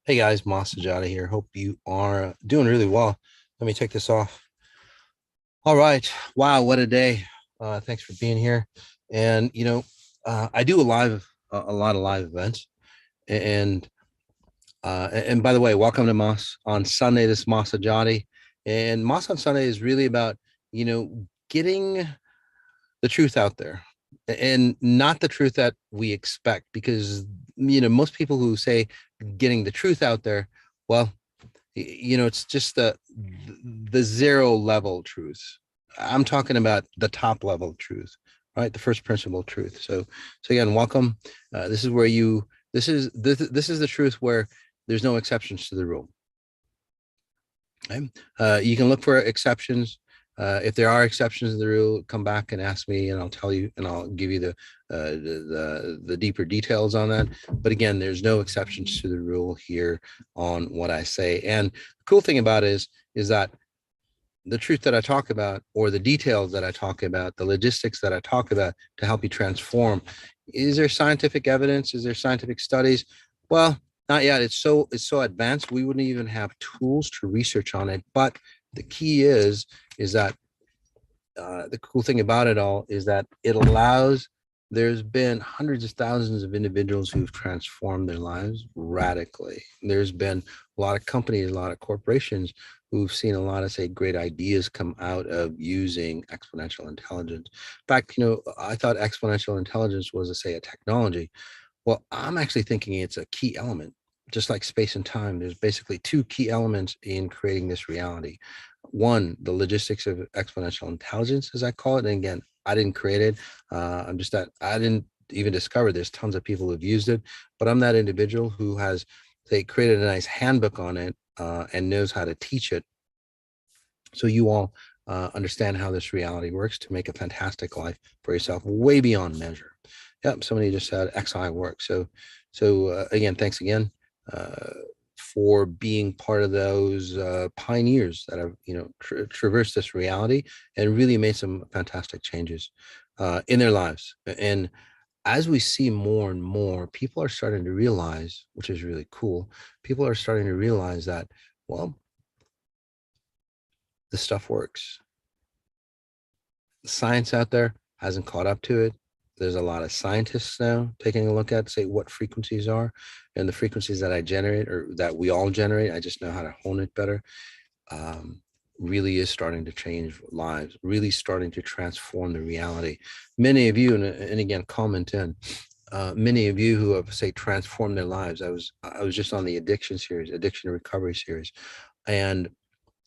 Hey guys, Sajady here. Hope you are doing really well. Let me take this off. All right. Wow, what a day. Thanks for being here. And I do a lot of live events. And and by the way, welcome to Moss on Sunday. This is Sajady. And Moss on Sunday is really about, getting the truth out there, and not the truth that we expect, because most people who say getting the truth out there, well, it's just the zero level truth. I'm talking about the top level truth, right? The first principle truth. So again, welcome. This is where you this is the truth where there's no exceptions to the rule. Okay? You can look for exceptions. If there are exceptions to the rule, come back and ask me, and I'll tell you, and I'll give you the deeper details on that. But again, there's no exceptions to the rule here on what I say. And the cool thing about it is that the truth that I talk about, or the details that I talk about, the logistics that I talk about to help you transform, is there scientific evidence? Is there scientific studies? Well, not yet. It's so advanced, we wouldn't even have tools to research on it. But the key is that the cool thing about it all is that it allows. There's been hundreds of thousands of individuals who've transformed their lives radically. There's been a lot of companies, a lot of corporations who've seen a lot of, say, great ideas come out of using exponential intelligence. In fact, I thought exponential intelligence was, say, a technology. Well, I'm actually thinking it's a key element. Just like space and time, there's basically two key elements in creating this reality. One, the logistics of exponential intelligence, as I call it. And again, I didn't create it. I'm just that I didn't even discover there's tons of people who've used it, but I'm that individual who has, say, created a nice handbook on it, and knows how to teach it. So you all understand how this reality works to make a fantastic life for yourself, way beyond measure. Yep, somebody just said XI works. So again, thanks again for being part of those pioneers that have traversed this reality and really made some fantastic changes in their lives. And as we see more and more, people are starting to realize, which is really cool. People are starting to realize that, well, the stuff works. The science out there hasn't caught up to it. There's a lot of scientists now taking a look at, say, what frequencies are, and the frequencies that I generate, or that we all generate, I just know how to hone it better. Really is starting to change lives, really starting to transform the reality. Many of you, and again, comment in, many of you who have, say, transformed their lives. I was just on the addiction recovery series, and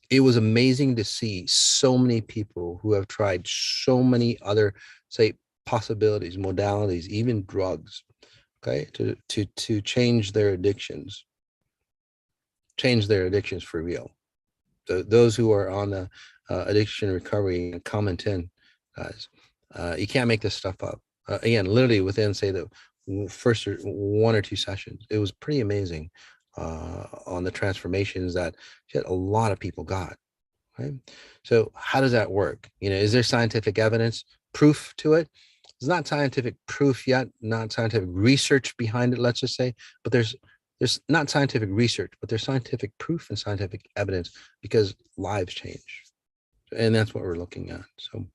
it was amazing to see so many people who have tried so many other, say, possibilities, modalities, even drugs, okay, to change their addictions for real. So those who are on the addiction recovery, comment in, guys. You can't make this stuff up. Again, literally within, say, the first one or two sessions, it was pretty amazing on the transformations that a lot of people got. Right. So how does that work? Is there scientific evidence, proof to it? There's not scientific proof yet, not scientific research behind it, let's just say, but there's not scientific research, but there's scientific proof and scientific evidence, because lives change. And that's what we're looking at. So,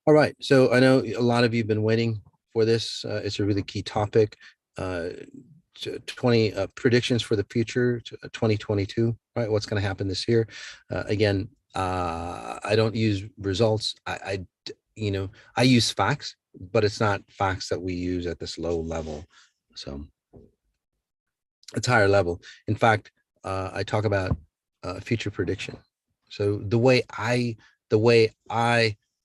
all right. So I know a lot of you have been waiting for this. It's a really key topic. 20 predictions for the future, 2022, right? What's going to happen this year? Again, I don't use results. I use facts, but it's not facts that we use at this low level. So it's higher level. In fact, I talk about future prediction. So the way I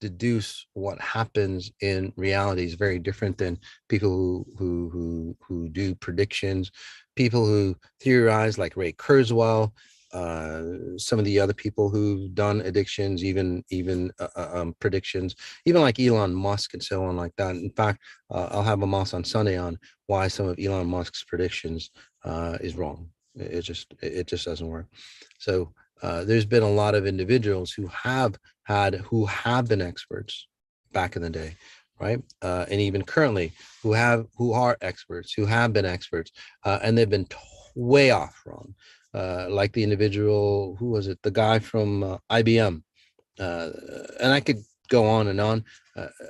deduce what happens in reality is very different than people who do predictions, people who theorize, like Ray Kurzweil, some of the other people who've done addictions, even predictions, even like Elon Musk and so on, like that. In fact, I'll have a Moss on Sunday on why some of Elon Musk's predictions is wrong. It just doesn't work. So there's been a lot of individuals who have been experts back in the day, right? And even currently, who are experts, who have been experts, and they've been way off wrong. Like the individual, who was it? The guy from IBM, and I could go on and on.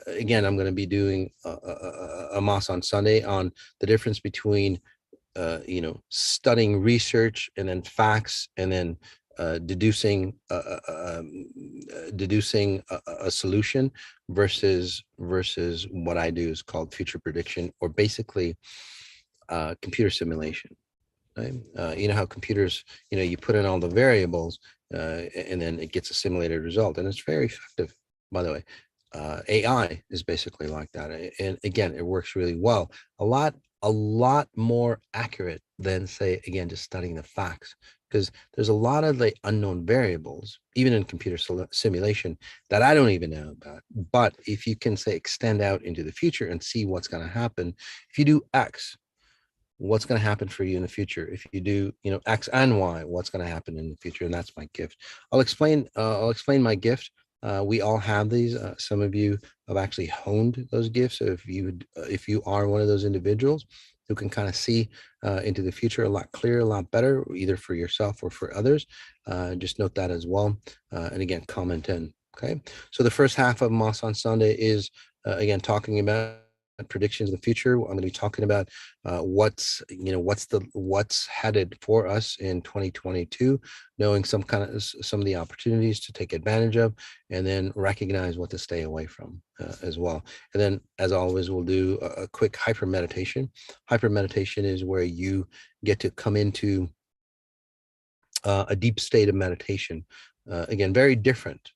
Again, I'm going to be doing a Moss on Sunday on the difference between studying research and then facts, and then deducing a solution versus what I do is called future prediction, or basically computer simulation. Right? You know how computers, you put in all the variables, and then it gets a simulated result, and it's very effective, by the way. AI is basically like that, and again, it works really well. A lot more accurate than, say, again, just studying the facts, because there's a lot of the unknown variables, even in computer simulation, that I don't even know about. But if you can, say, extend out into the future and see what's going to happen, if you do X, what's going to happen for you in the future? If you do, X and Y, what's going to happen in the future? And that's my gift. I'll explain my gift. We all have these. Some of you have actually honed those gifts. So if you are one of those individuals who can kind of see into the future a lot clearer, a lot better, either for yourself or for others, just note that as well. And again, comment in. Okay. So the first half of Moss on Sunday is again talking about predictions of the future. I'm going to be talking about what's headed for us in 2022, knowing some of the opportunities to take advantage of, and then recognize what to stay away from as well. And then, as always, we'll do a quick hyper meditation. Hyper meditation is where you get to come into a deep state of meditation. Again, very different,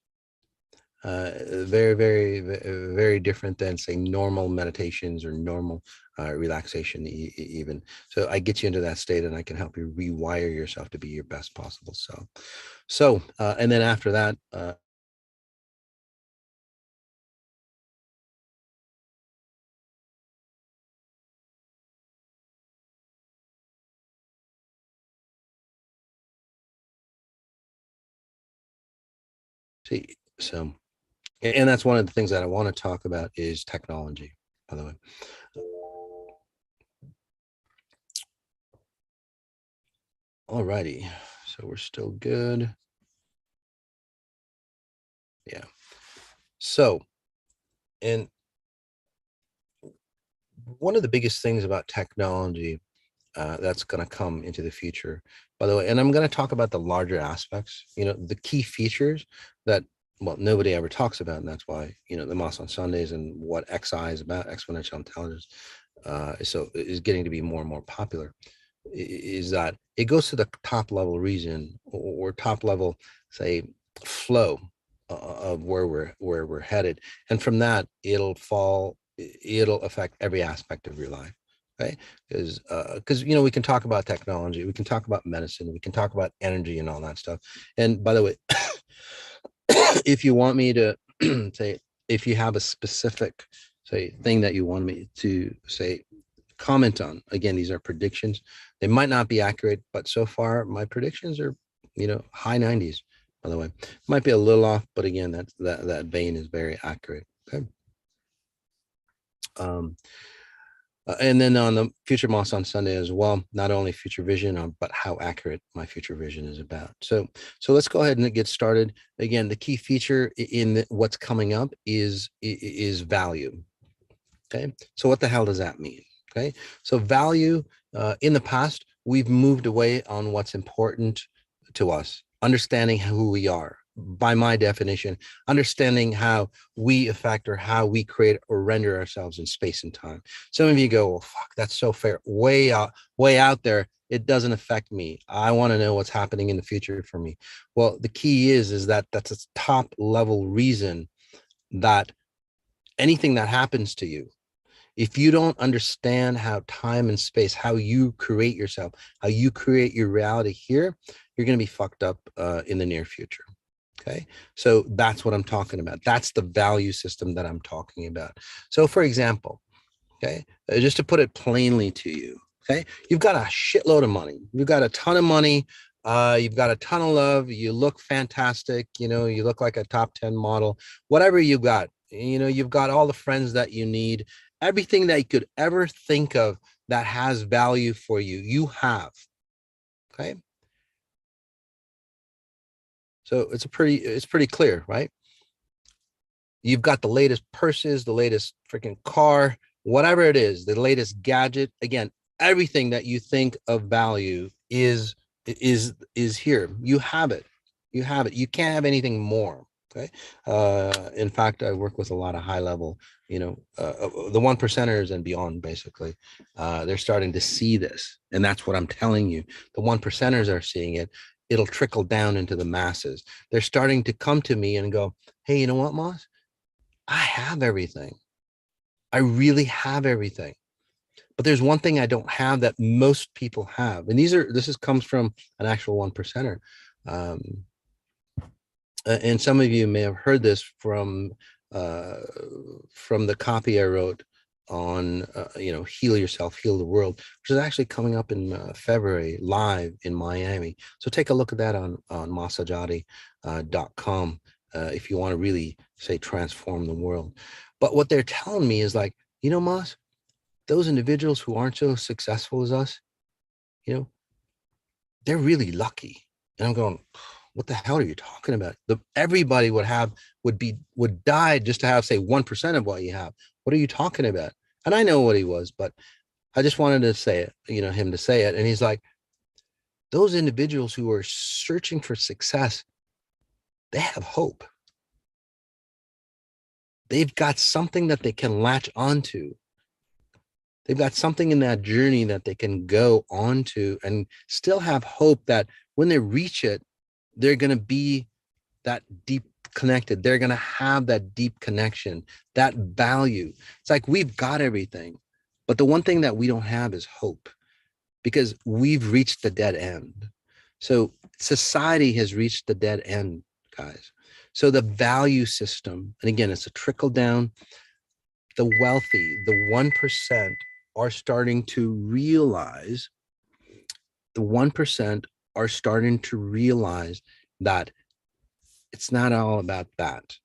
very, very, very different than, say, normal meditations or normal relaxation even. So I get you into that state, and I can help you rewire yourself to be your best possible self. So and then after that, see, so, and that's one of the things that I want to talk about is technology, by the way. All righty, so we're still good. Yeah. So, and one of the biggest things about technology that's going to come into the future, by the way, and I'm going to talk about the larger aspects, the key features that, well, nobody ever talks about, and that's why, the Moss on Sundays and what XI is about, exponential intelligence, is getting to be more and more popular, is that it goes to the top level reason, or top level, say, flow of where we're headed, and from that it'll affect every aspect of your life. Okay, because we can talk about technology, we can talk about medicine, we can talk about energy and all that stuff. And by the way, if you want me to say, if you have a specific, say, thing that you want me to, say, comment on, again, these are predictions. They might not be accurate, but so far my predictions are, high 90s, by the way. Might be a little off, but again, that vein is very accurate. Okay. And then on the future Moss on Sunday as well, not only future vision, but how accurate my future vision is about. So let's go ahead and get started. Again, the key feature in what's coming up is value. Okay, so what the hell does that mean? Okay, so value, in the past, we've moved away on what's important to us, understanding who we are. By my definition, understanding how we affect, or how we create or render ourselves in space and time. Some of you go, well, fuck, that's so fair. Way out there. It doesn't affect me. I want to know what's happening in the future for me. Well, the key is that that's a top level reason that anything that happens to you, if you don't understand how time and space, how you create yourself, how you create your reality here, you're going to be fucked up in the near future. Okay, so that's what I'm talking about. That's the value system that I'm talking about. So, for example, okay, just to put it plainly to you, okay, you've got a shitload of money. You've got a ton of money. You've got a ton of love. You look fantastic. You look like a top 10 model. Whatever you got, You know, you've got all the friends that you need, everything that you could ever think of that has value for you, you have. Okay. So it's pretty clear, right? You've got the latest purses, the latest freaking car, whatever it is, the latest gadget. Again, everything that you think of value is here. You have it. You have it. You can't have anything more. Okay. In fact, I work with a lot of high level, the one percenters and beyond. Basically, they're starting to see this, and that's what I'm telling you. The one percenters are seeing it. It'll trickle down into the masses. They're starting to come to me and go, "Hey, you know what, Moss? I have everything. I really have everything. But there's one thing I don't have that most people have." And comes from an actual one percenter. Um, and some of you may have heard this uh, from the copy I wrote on, heal yourself, heal the world, which is actually coming up in February live in Miami. So take a look at that on masajady.com if you want to really say transform the world. But what they're telling me is like, Mas, those individuals who aren't so successful as us, you know, they're really lucky. And I'm going, what the hell are you talking about? Everybody would die just to have, say, 1% of what you have. What are you talking about? And I know what he was, but I just wanted to say it, him to say it. And he's like, those individuals who are searching for success, they have hope. They've got something that they can latch onto. They've got something in that journey that they can go onto and still have hope that when they reach it, they're going to be that deep connected. They're going to have that deep connection, that value. It's like we've got everything, but the one thing that we don't have is hope, because we've reached the dead end. So society has reached the dead end, guys. So the value system, and again, it's a trickle down. The wealthy, the 1% are starting to realize, the 1% are starting to realize that it's not all about that.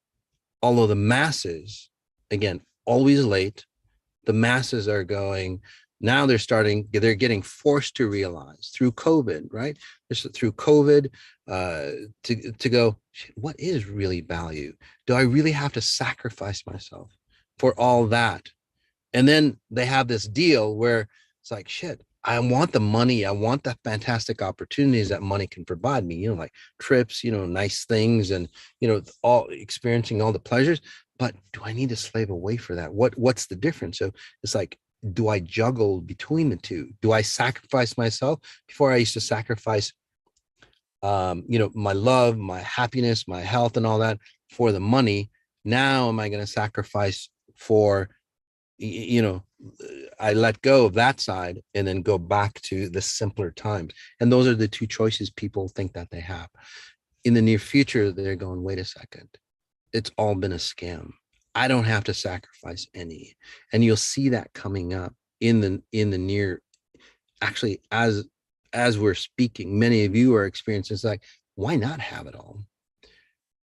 Although the masses, again, always late, the masses are going, now they're getting forced to realize through COVID, right? Through COVID, to go, what is really value? Do I really have to sacrifice myself for all that? And then they have this deal where it's like, shit, I want the money. I want the fantastic opportunities that money can provide me, like trips, nice things, and, all experiencing all the pleasures. But do I need to slave away for that? What's the difference? So it's like, do I juggle between the two? Do I sacrifice myself? Before, I used to sacrifice, my love, my happiness, my health, and all that for the money. Now, am I going to sacrifice for, you know, I let go of that side and then go back to the simpler times? And those are the two choices people think that they have. In the near future, they're going, wait a second, it's all been a scam. I don't have to sacrifice any. And you'll see that coming up in the near, actually, as we're speaking, many of you are experiencing, it's like, why not have it all?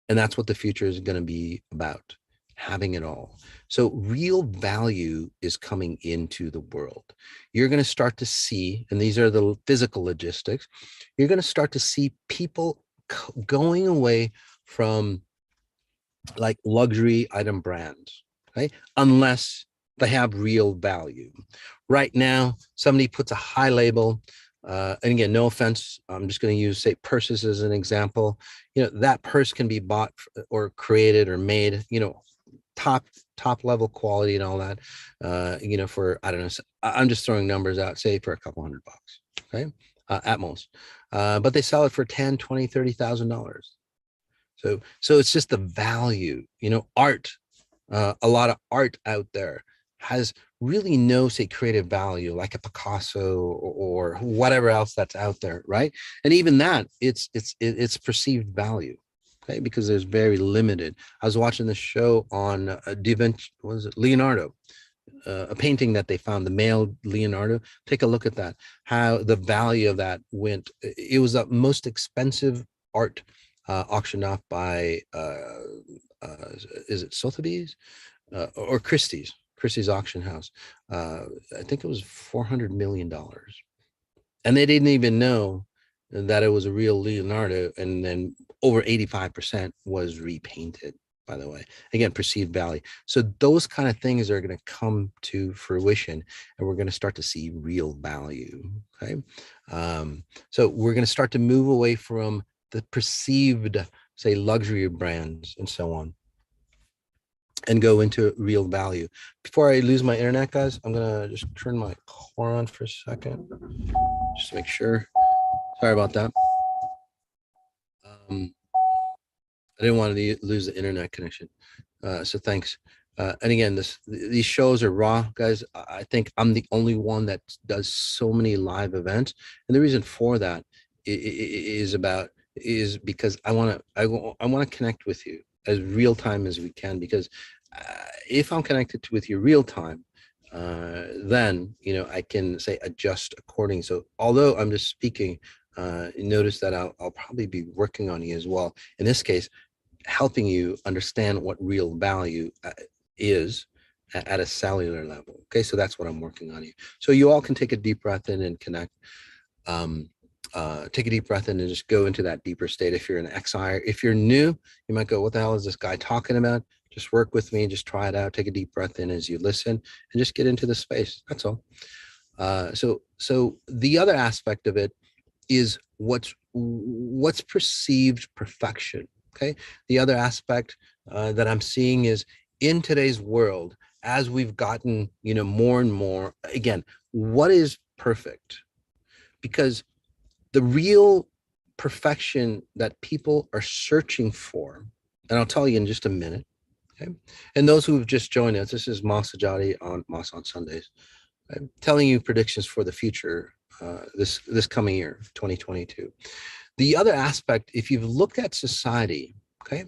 And that's what the future is going to be about, having it all. So real value is coming into the world. You're going to start to see, and these are the physical logistics, you're going to start to see people going away from like luxury item brands, right? Unless they have real value. Right now, somebody puts a high label, and again, no offense, I'm just going to use, say, purses as an example. That purse can be bought or created or made, top level quality and all that, for, I don't know, I'm just throwing numbers out, say for a couple $100, okay, at most. But they sell it for 10, 20, $30,000. So it's just the value, art, a lot of art out there has really no, say, creative value, like a Picasso or whatever else that's out there, right? And even that, it's perceived value, okay, because there's very limited. I was watching the show on Da Vinci, was it Leonardo, a painting that they found, the male Leonardo. Take a look at that, how the value of that went. It was the most expensive art auctioned off by is it Sotheby's or Christie's auction house. I think it was $400 million, and they didn't even know that it was a real Leonardo. And then over 85% was repainted, by the way. Again, perceived value. So those kind of things are going to come to fruition, and we're going to start to see real value. Okay. So we're going to start to move away from the perceived, say, luxury brands and so on, and go into real value. Before I lose my internet, guys, I'm going to just turn my car on for a second, just to make sure. Sorry about that. I didn't want to lose the internet connection. So thanks. And again, these shows are raw, guys. I think I'm the only one that does so many live events, and the reason for that is because I want to connect with you as real time as we can. Because if I'm connected with you real time, then I can say adjust according. So although I'm just speaking, notice that I'll probably be working on you as well. In this case, helping you understand what real value is at a cellular level. Okay, so that's what I'm working on you. So you all can take a deep breath in and connect. Take a deep breath in and just go into that deeper state. If you're an XI, if you're new, you might go, what the hell is this guy talking about? Just work with me, just try it out. Take a deep breath in as you listen and just get into the space. That's all. So the other aspect of it is what's perceived perfection. Okay. The other aspect that I'm seeing is in today's world, as we've gotten, more and more, again, what is perfect? Because the real perfection that people are searching for, and I'll tell you in just a minute. Okay. And those who've just joined us, this is Sajady on Moss on Sundays. I'm telling you predictions for the future, this coming year, 2022. The other aspect, if you've looked at society, okay,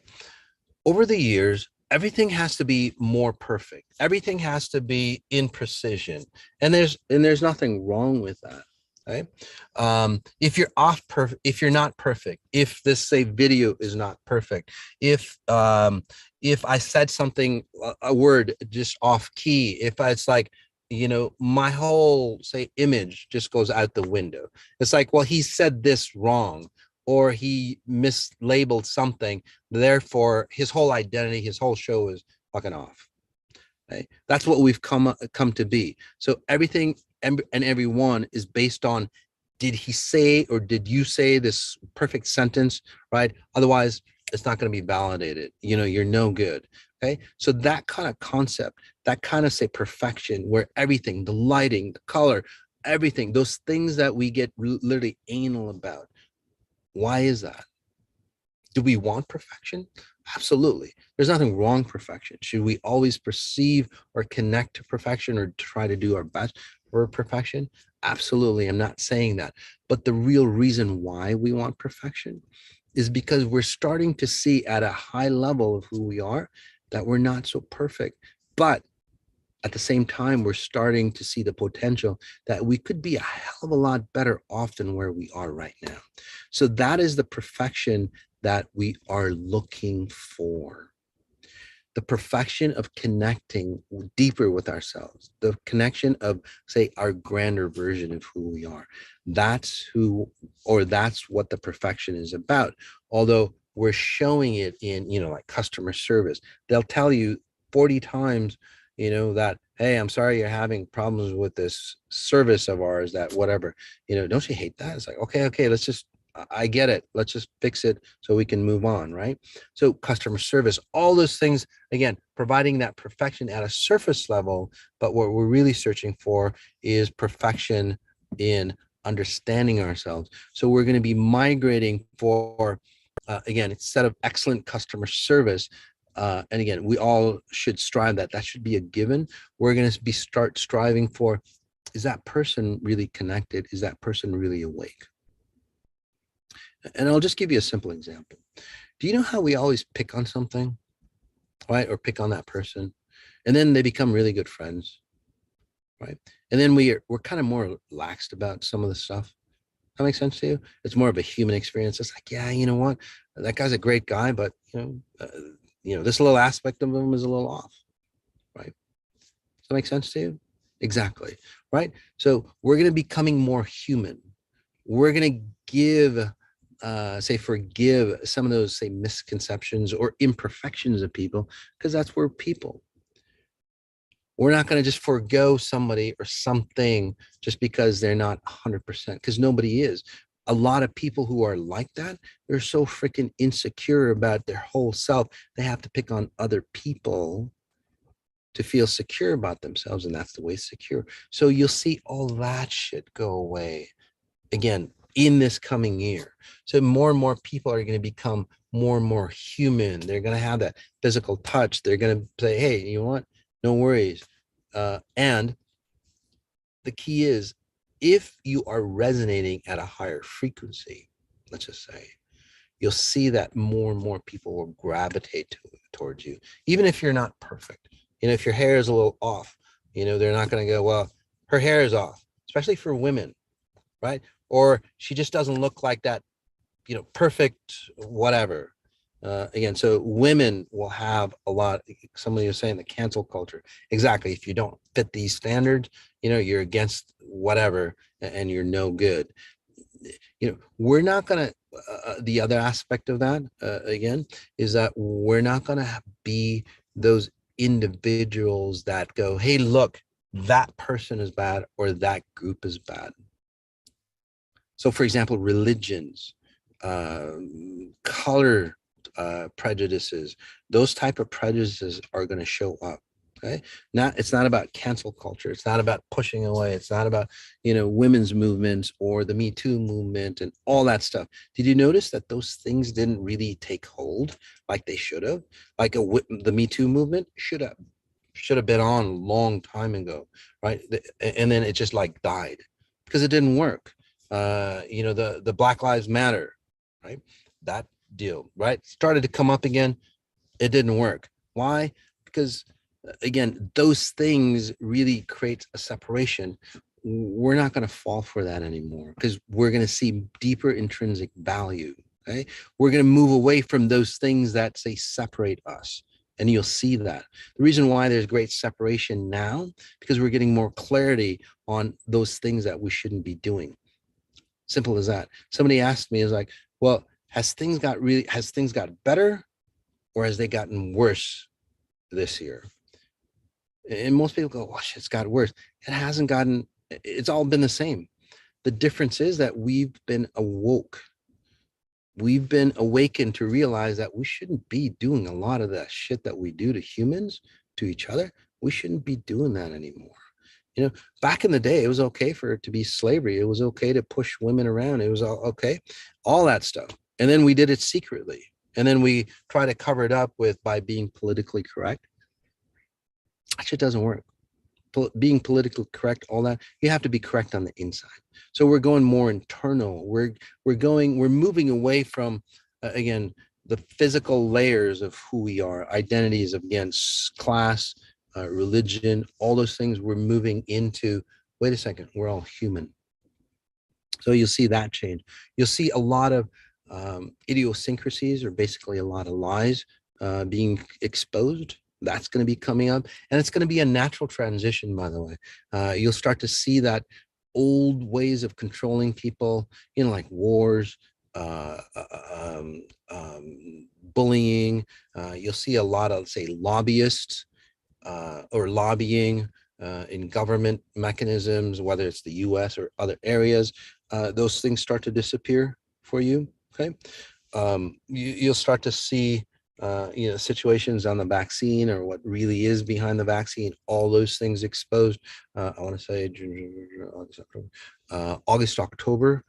over the years, everything has to be more perfect. Everything has to be in precision, and there's nothing wrong with that. Okay, if you're if you're not perfect, if this say video is not perfect, if I said something, a word just off key, if it's like, my whole say image just goes out the window. It's like, well, he said this wrong, or he mislabeled something, therefore his whole identity, his whole show is fucking off. Okay? That's what we've come to be. So everything and everyone is based on, did he say or did you say this perfect sentence, right? Otherwise, it's not going to be validated. You're no good. Okay. So that kind of concept, that kind of say perfection, where everything, the lighting, the color, everything, those things that we get literally anal about. Why is that? Do we want perfection? Absolutely. There's nothing wrong with perfection. Should we always perceive or connect to perfection or try to do our best for perfection? Absolutely. I'm not saying that. But the real reason why we want perfection is because we're starting to see at a high level of who we are that we're not so perfect. But at the same time, we're starting to see the potential that we could be a hell of a lot better off than where we are right now. So that is the perfection that we are looking for. The perfection of connecting deeper with ourselves, the connection of, say, our grander version of who we are. That's what the perfection is about. Although we're showing it in, like customer service, they'll tell you 40 times, that, hey, I'm sorry you're having problems with this service of ours, that whatever, don't you hate that? It's like, okay, I get it. Let's just fix it so we can move on, right? So customer service, all those things, again, providing that perfection at a surface level, but what we're really searching for is perfection in understanding ourselves. So we're going to be migrating for, again, instead of excellent customer service, and again, we all should strive that should be a given. We're going to start striving for, is that person really connected? Is that person really awake? And I'll just give you a simple example. Do you know how we always pick on something, right? Or pick on that person, and then they become really good friends, right? And then we're kind of more relaxed about some of the stuff. That makes sense to you? It's more of a human experience. It's like, yeah, you know what? That guy's a great guy, but this little aspect of him is a little off, right? Does that make sense to you? Exactly, right? So we're going to be becoming more human. We're going to forgive some of those, say, misconceptions or imperfections of people, because that's where people. We're not going to just forego somebody or something just because they're not 100%, because nobody is. A lot of people who are like that, they're so freaking insecure about their whole self. They have to pick on other people to feel secure about themselves, and that's the way secure. So you'll see all that shit go away again in this coming year. So more and more people are going to become more and more human. They're going to have that physical touch. They're going to say, hey, you know what? No worries. And the key is, if you are resonating at a higher frequency, let's just say, you'll see that more and more people will gravitate towards you, even if you're not perfect. If your hair is a little off, they're not going to go, well, her hair is off, especially for women, right? Or she just doesn't look like that, perfect, whatever. Again, so women will have a lot. Somebody was saying the cancel culture. Exactly. If you don't fit these standards, you're against whatever, and you're no good. We're not going to, the other aspect of that, again, is that we're not going to be those individuals that go, hey, look, that person is bad or that group is bad. So, for example, religions, color prejudices, those type of prejudices are going to show up. Okay, it's not about cancel culture. It's not about pushing away. It's not about women's movements or the Me Too movement and all that stuff. Did you notice that those things didn't really take hold like they should have? Like the Me Too movement should have been on a long time ago, right? And then it just like died because it didn't work. The Black Lives Matter, right? That deal, right? Started to come up again. It didn't work. Why? Because again, those things really create a separation. We're not going to fall for that anymore, because we're going to see deeper intrinsic value. Okay, we're going to move away from those things that say separate us. And you'll see that. The reason why there's great separation now, because we're getting more clarity on those things that we shouldn't be doing. Simple as that. Somebody asked me, is like, well, has things got better, or has they gotten worse this year? And most people go, oh, it's got worse. It hasn't gotten, it's all been the same. The difference is that we've been awoke. We've been awakened to realize that we shouldn't be doing a lot of that shit that we do to humans, to each other. We shouldn't be doing that anymore. Back in the day, it was okay for it to be slavery. It was okay to push women around. It was all okay, all that stuff. And then we did it secretly. And then we try to cover it up by being politically correct. That shit doesn't work. Being politically correct, all that, you have to be correct on the inside. So we're going more internal. We're moving away from, again, the physical layers of who we are, identities of, again, class, religion, all those things. We're moving into, wait a second, we're all human. So you'll see that change. You'll see a lot of idiosyncrasies, or basically a lot of lies being exposed. That's going to be coming up, and it's going to be a natural transition, by the way. You'll start to see that old ways of controlling people, like wars, bullying. You'll see a lot of, say, lobbyists or lobbying in government mechanisms, whether it's the US or other areas. Those things start to disappear for you. Okay. You'll start to see situations on the vaccine, or what really is behind the vaccine, all those things exposed. I want to say August, October,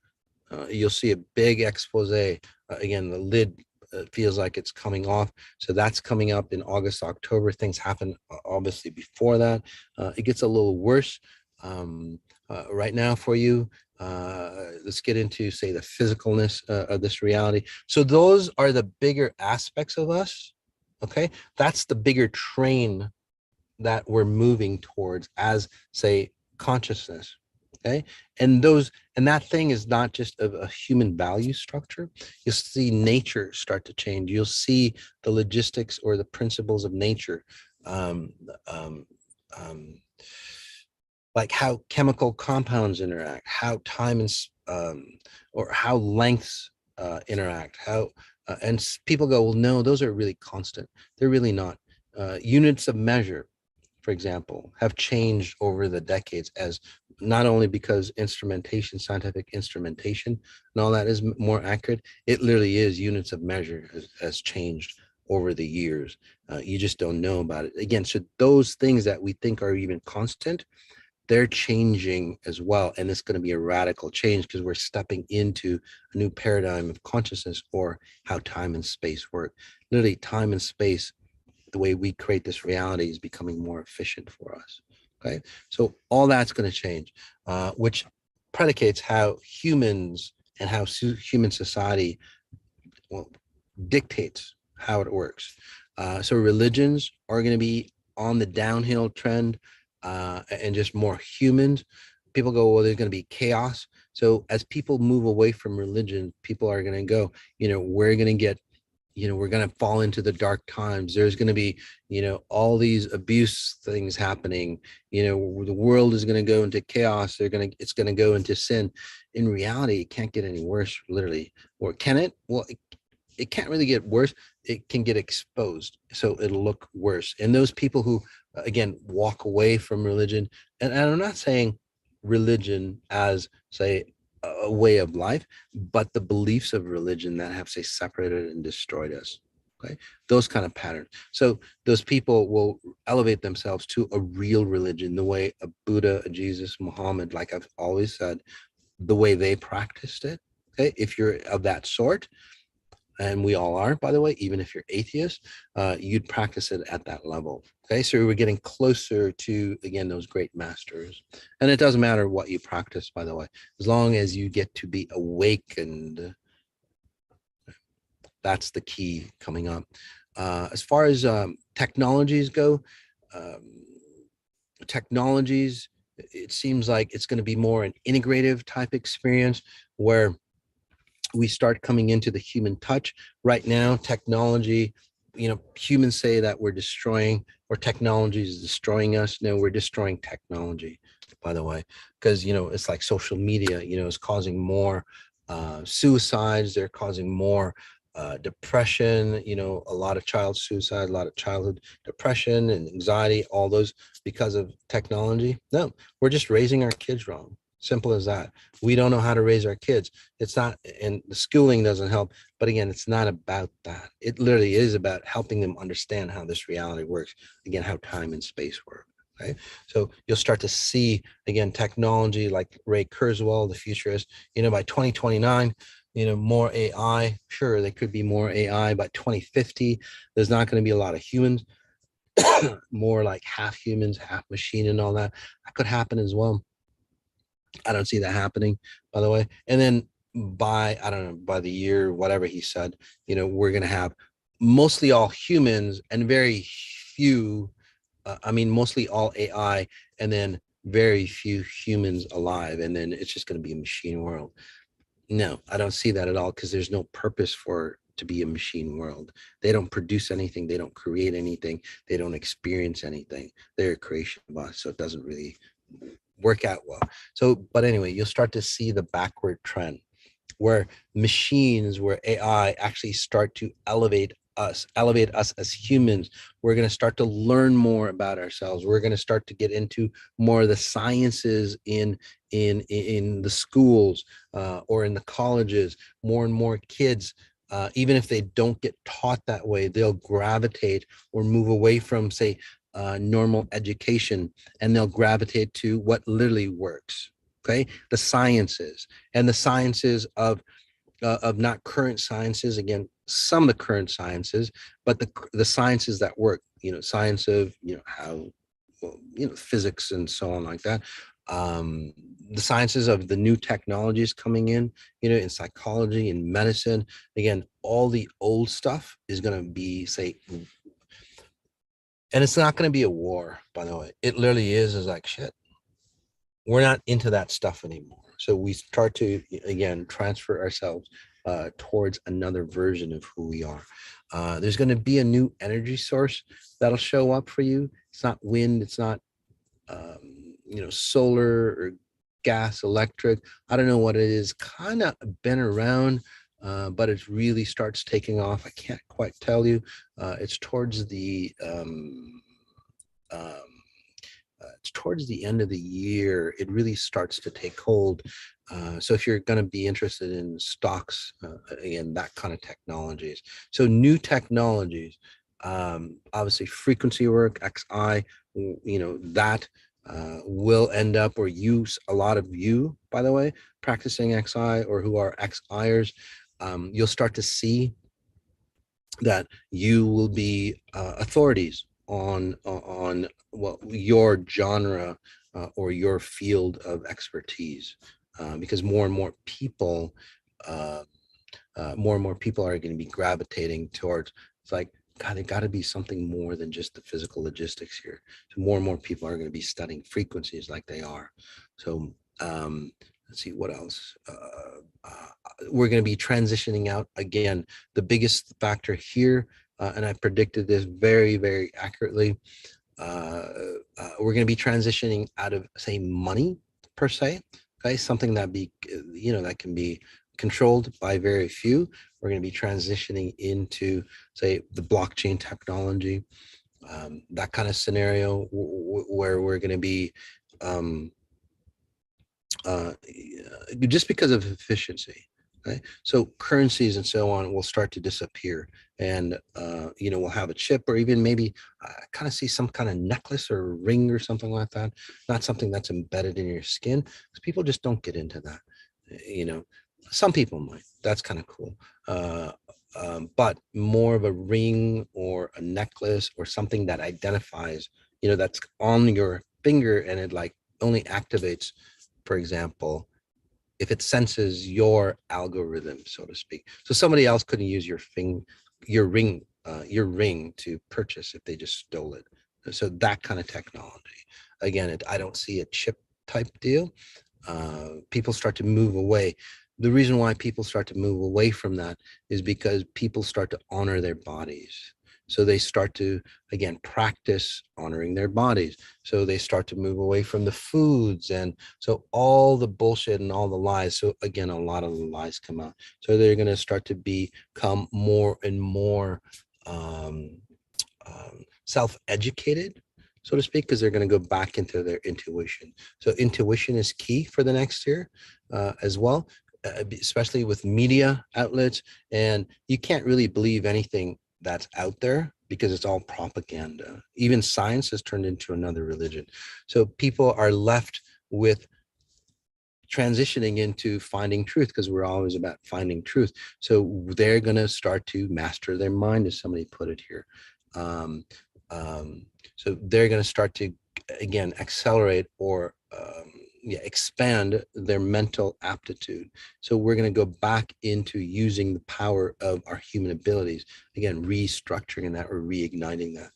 you'll see a big expose. Again, the lid feels like it's coming off. So that's coming up in August, October. Things happen obviously before that. It gets a little worse right now for you. Let's get into, say, the physicalness of this reality. So those are the bigger aspects of us. Okay, that's the bigger train that we're moving towards as, say, consciousness. Okay. And that thing is not just a human value structure. You'll see nature start to change. You'll see the logistics or the principles of nature. Um, um, um, like how chemical compounds interact, how time and or how lengths interact, how and people go, well, no, those are really constant. They're really not. Units of measure, for example, have changed over the decades, as not only because instrumentation, scientific instrumentation and all that is more accurate, it literally is units of measure has changed over the years. You just don't know about it. Again, so those things that we think are even constant, they're changing as well. And it's going to be a radical change because we're stepping into a new paradigm of consciousness, or how time and space work. Literally, time and space, the way we create this reality, is becoming more efficient for us. Okay. So all that's going to change, which predicates how humans and how human society, well, dictates how it works. So religions are going to be on the downhill trend, and just more humans. People go, well, there's going to be chaos. So as people move away from religion, people are going to go, we're going to get, we're going to fall into the dark times. There's going to be, all these abuse things happening. The world is going to go into chaos. It's going to go into sin. In reality, it can't get any worse, literally. Or can it? Well, it can't really get worse. It can get exposed, so it'll look worse. And those people who, again, walk away from religion, and I'm not saying religion as, say, a way of life, but the beliefs of religion that have, say, separated and destroyed us. Okay, those kind of patterns. So those people will elevate themselves to a real religion, the way a Buddha, a Jesus, Muhammad, like I've always said, the way they practiced it. Okay, if you're of that sort, and we all are, by the way, even if you're atheist, you'd practice it at that level. Okay, so we're getting closer to, again, those great masters. And it doesn't matter what you practice, by the way, as long as you get to be awakened. That's the key coming up. As far as technologies go, um, technologies, it seems like it's going to be more an integrative type experience, where we start coming into the human touch. Right now, technology, humans say that we're destroying, or technology is destroying us. No, we're destroying technology, by the way, because, it's like social media, is causing more suicides. They're causing more depression, a lot of child suicide, a lot of childhood depression and anxiety, all those because of technology. No, we're just raising our kids wrong. Simple as that. We don't know how to raise our kids. It's not, and the schooling doesn't help. But again, it's not about that. It literally is about helping them understand how this reality works. Again, how time and space work. Okay. So you'll start to see, again, technology like Ray Kurzweil, the futurist, by 2029, more AI. Sure, there could be more AI by 2050. There's not going to be a lot of humans, more like half humans, half machine, and all that. That could happen as well. I don't see that happening, by the way. And then by, I don't know, by the year, whatever he said, we're going to have mostly all humans and very few, mostly all AI, and then very few humans alive. And then it's just going to be a machine world. No, I don't see that at all, because there's no purpose for it to be a machine world. They don't produce anything. They don't create anything. They don't experience anything. They're a creation of us. So it doesn't really work out well. So, but anyway, you'll start to see the backward trend, where machines, where AI actually start to elevate us as humans. We're going to start to learn more about ourselves. We're going to start to get into more of the sciences in the schools, or in the colleges. More and more kids, even if they don't get taught that way, they'll gravitate or move away from, say, normal education, and they'll gravitate to what literally works. Okay, the sciences, and the sciences of not current sciences. Again, some of the current sciences, but the sciences that work. Science of, how, well, physics and so on, like that. Um, the sciences of the new technologies coming in psychology and medicine. Again, all the old stuff is going to be, say, and it's not going to be a war, by the way. It literally is like, shit, we're not into that stuff anymore. So we start to, again, transfer ourselves towards another version of who we are. There's going to be a new energy source that'll show up for you. It's not wind. It's not, solar or gas, electric. I don't know what it is. Kind of been around, but it really starts taking off. I can't quite tell you. It's towards the um, it's towards the end of the year. It really starts to take hold. So if you're going to be interested in stocks, again, that kind of technologies. So new technologies, obviously frequency work, XI, that will end up, or use a lot of you, by the way, practicing XI or who are XIers, you'll start to see that you will be authorities on what your genre or your field of expertise, because uh, more and more people are going to be gravitating towards, it's like, God, it got to be something more than just the physical logistics here. So more and more people are going to be studying frequencies like they are. So let's see what else. We're going to be transitioning out again. The biggest factor here, and I predicted this very, very accurately. Uh, we're going to be transitioning out of, say, money per se. Okay, something that that can be controlled by very few. We're going to be transitioning into, say, the blockchain technology, that kind of scenario where we're going to be um, just because of efficiency. Okay? So currencies and so on will start to disappear, and we'll have a chip, or even maybe kind of see some kind of necklace or ring or something like that. Not something that's embedded in your skin, because people just don't get into that. You know, some people might. That's kind of cool. But more of a ring or a necklace or something that identifies, that's on your finger, and it like only activates, for example, if it senses your algorithm, so to speak. So somebody else couldn't use your ring to purchase if they just stole it. So that kind of technology. Again, I don't see a chip type deal. People start to move away. The reason why people start to move away from that is because people start to honor their bodies. So they start to, again, practice honoring their bodies. So they start to move away from the foods, and so all the bullshit and all the lies. So again, a lot of the lies come out. So they're going to start to become more and more self-educated, so to speak, because they're going to go back into their intuition. So intuition is key for the next year as well, especially with media outlets. And you can't really believe anything that's out there, because it's all propaganda. Even science has turned into another religion. So people are left with transitioning into finding truth, because we're always about finding truth. So they're going to start to master their mind, as somebody put it here. Um, so they're going to start to, again, accelerate or expand their mental aptitude. So we're going to go back into using the power of our human abilities, again, restructuring that or reigniting that.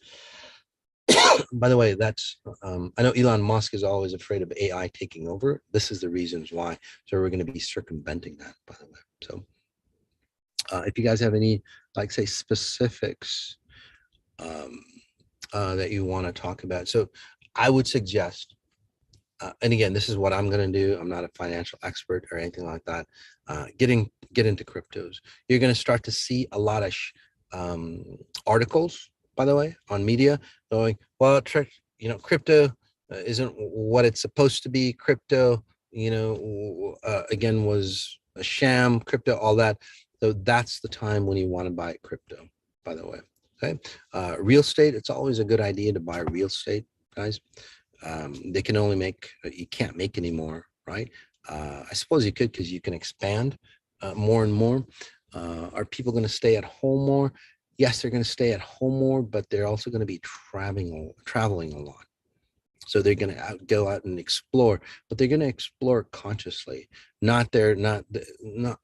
By the way, that's I know Elon Musk is always afraid of AI taking over. This is the reasons why. So we're going to be circumventing that, by the way. So if you guys have any, like, say, specifics um, that you want to talk about, so I would suggest, and again, this is what I'm going to do. I'm not a financial expert or anything like that. Get into cryptos. You're going to start to see a lot of articles, by the way, on media going, well, crypto isn't what it's supposed to be. Crypto, again, was a sham. Crypto, all that. So that's the time when you want to buy crypto, by the way. Okay. Real estate, it's always a good idea to buy real estate, guys. They can only make, you can't make anymore, right? I suppose you could, because you can expand more and more. Are people going to stay at home more? Yes, they're going to stay at home more, but they're also going to be traveling a lot. So they're going to go out and explore, but they're going to explore consciously. Not they're not not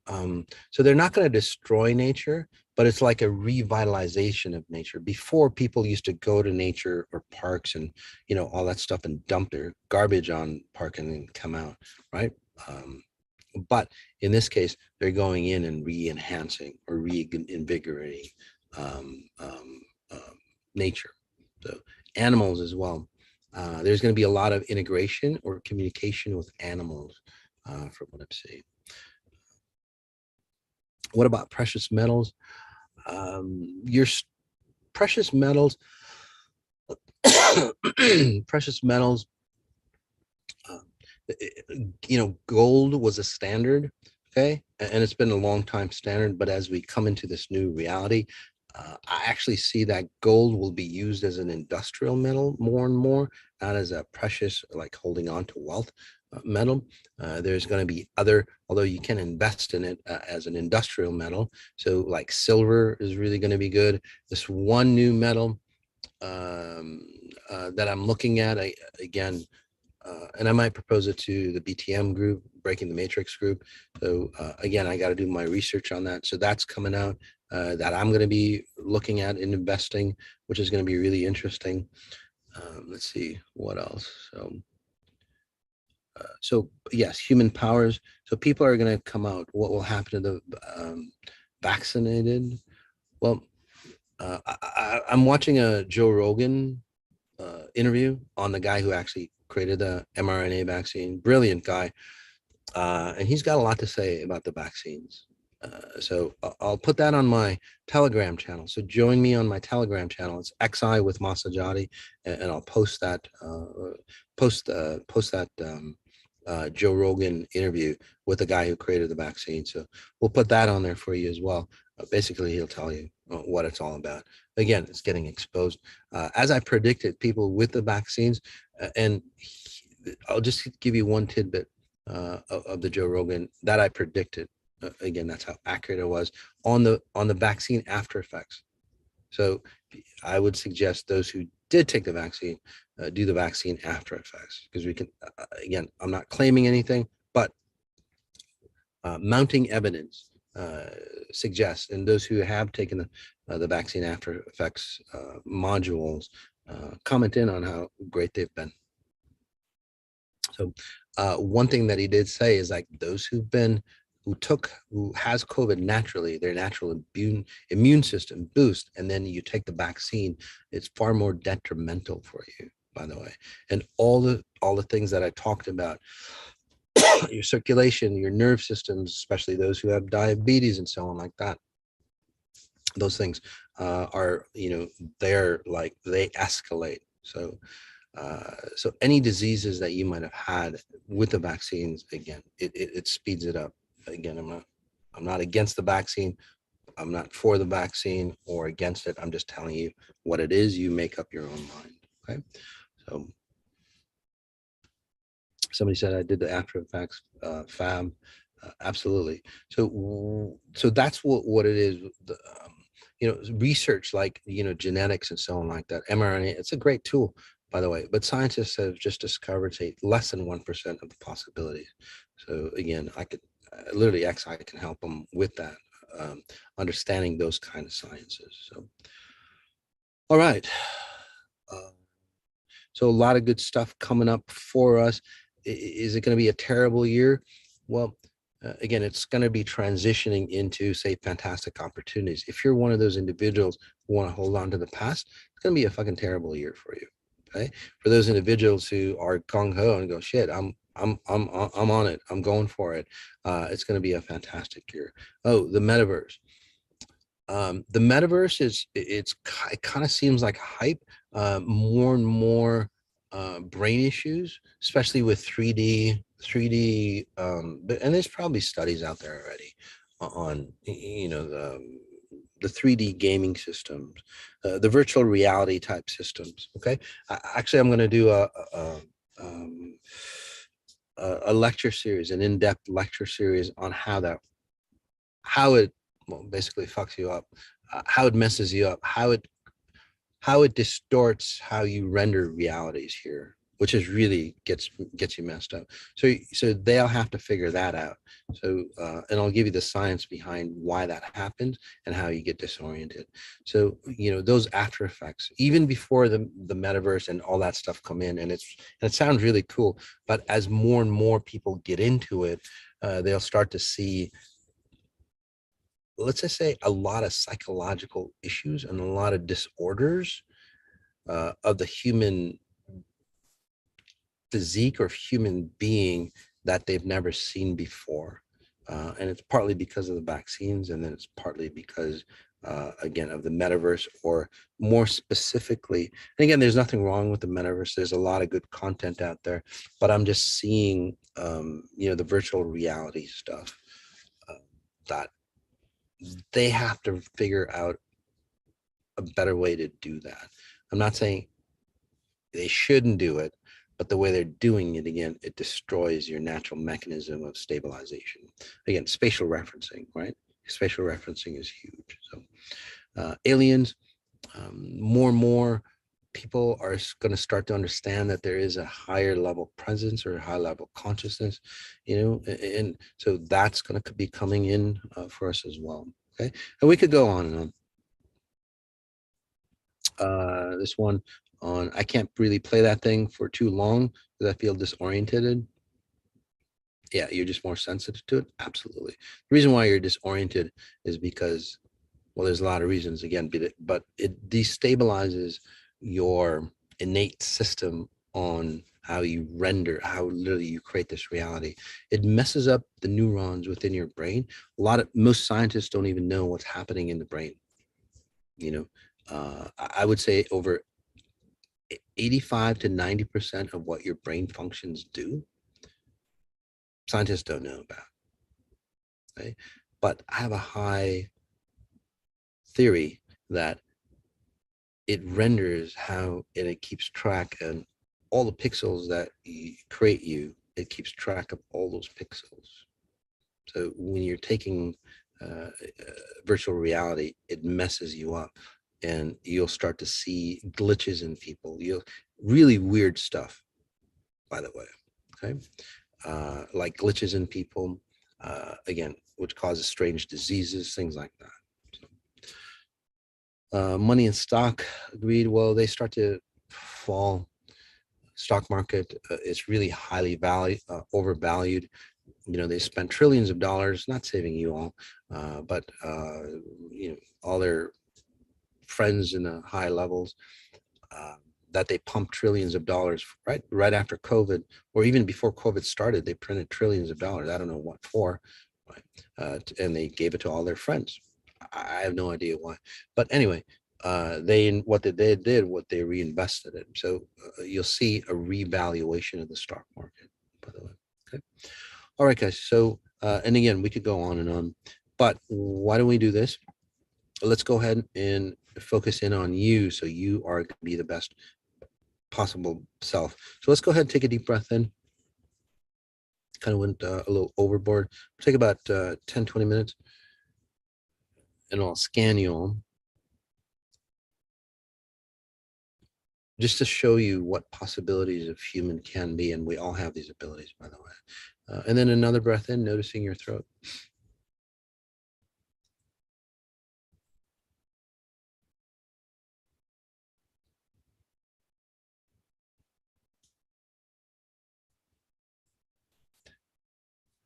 So they're not going to destroy nature, but it's like a revitalization of nature. Before, people used to go to nature or parks and all that stuff and dump their garbage on park and then come out, right? Um, but in this case, they're going in and re-enhancing or reinvigorating um, um, um, nature. So animals as well. There's going to be a lot of integration or communication with animals, from what I'm seeing. What about precious metals? Your precious metals, precious metals. Uh, Gold was a standard, okay, and it's been a long time standard. But as we come into this new reality, I actually see that gold will be used as an industrial metal more and more, not as a precious, like holding on to wealth metal. There's going to be other, although you can invest in it as an industrial metal. So like silver is really going to be good. This one new metal that I'm looking at, again, and I might propose it to the BTM group, Breaking the Matrix group. So again, I got to do my research on that. So that's coming out that I'm going to be looking at in investing, which is going to be really interesting. Let's see what else. So yes, human powers. So people are going to come out. What will happen to the vaccinated? Well, I'm watching a Joe Rogan interview on the guy who actually created the mRNA vaccine. Brilliant guy. And he's got a lot to say about the vaccines. So I'll put that on my Telegram channel. So join me on my Telegram channel. It's XI with Sajady, and I'll post that post that Joe Rogan interview with the guy who created the vaccine. So we'll put that on there for you as well. Basically, he'll tell you what it's all about. Again, it's getting exposed. As I predicted, people with the vaccines, and I'll just give you one tidbit of the Joe Rogan that I predicted. Again, that's how accurate it was on the vaccine after effects. So I would suggest those who did take the vaccine do the vaccine after effects, because we can. Again, I'm not claiming anything, but mounting evidence suggests, and those who have taken the vaccine after effects modules comment in on how great they've been. So one thing that he did say is, like, those who has COVID naturally, their natural immune system boost, and then you take the vaccine, it's far more detrimental for you, by the way. And all the things that I talked about, your circulation, your nerve systems, especially those who have diabetes and so on like that, those things are, they're like, they escalate. So so any diseases that you might have had with the vaccines, again, it speeds it up. Again, I'm not against the vaccine. I'm not for the vaccine or against it. I'm just telling you what it is. You make up your own mind. Okay. So somebody said I did the after effects fab. Absolutely. So that's what it is. Research like, genetics and so on like that. mRNA, it's a great tool, by the way, but scientists have just discovered, say, less than 1% of the possibilities. So again, I could literally XI can help them with that, understanding those kind of sciences. So, all right. So a lot of good stuff coming up for us. Is it going to be a terrible year? Well, again, it's going to be transitioning into, say, fantastic opportunities. If you're one of those individuals who want to hold on to the past, it's going to be a fucking terrible year for you. Okay. For those individuals who are gung ho and go, shit, I'm on it. I'm going for it. It's going to be a fantastic year. Oh, the metaverse. The metaverse it kind of seems like hype. More and more brain issues, especially with 3D. And there's probably studies out there already on the 3D gaming systems, the virtual reality type systems. Okay, actually, I'm going to do um, a lecture series, an in-depth lecture series on how it, well, basically fucks you up, how it messes you up, how it distorts how you render realities here. which is really gets you messed up. So they'll have to figure that out. So and I'll give you the science behind why that happens and how you get disoriented. So those after effects, even before the metaverse and all that stuff come in, and it sounds really cool, but as more and more people get into it, they'll start to see, let's just say, a lot of psychological issues and a lot of disorders of the human physique or human being that they've never seen before. And it's partly because of the vaccines, and then it's partly because, again, of the metaverse, or more specifically, and again, there's nothing wrong with the metaverse. There's a lot of good content out there, but I'm just seeing, the virtual reality stuff that they have to figure out a better way to do that. I'm not saying they shouldn't do it, but the way they're doing it, again, it destroys your natural mechanism of stabilization. Again, spatial referencing, right? Spatial referencing is huge. So aliens, more and more people are going to start to understand that there is a higher level presence or a high level consciousness, and so that's going to be coming in for us as well. Okay, and we could go on and on. This one on, I can't really play that thing for too long because I feel disoriented. Yeah, you're just more sensitive to it. Absolutely. The reason why you're disoriented is because, well, there's a lot of reasons, again, but it destabilizes your innate system on how you render, how literally you create this reality. It messes up the neurons within your brain. Most scientists don't even know what's happening in the brain. I would say over 85 to 90% of what your brain functions do, scientists don't know about. Right? But I have a high theory that it renders how, and it keeps track, and all the pixels that it keeps track of all those pixels. So when you're taking virtual reality, it messes you up, and you'll start to see glitches in people. Really weird stuff, by the way. Okay, like glitches in people, again, which causes strange diseases, things like that. Money and stock, agreed. Well, they start to fall. Stock market is really highly overvalued. They spent trillions of dollars, not saving you all, but all their friends in the high levels, uh, that they pumped trillions of dollars right after COVID, or even before COVID started. They printed trillions of dollars. I don't know what for, right? And they gave it to all their friends. I have no idea why, but anyway, what they reinvested it. So you'll see a revaluation of the stock market, by the way. Okay. All right, guys. So and again, we could go on and on, but why don't we do this? Let's go ahead and focus in on you, so you are going to be the best possible self. So let's go ahead and take a deep breath in. Kind of went a little overboard. Take about 10, 20 minutes, and I'll scan you all just to show you what possibilities of human can be. And we all have these abilities, by the way. And then another breath in, noticing your throat.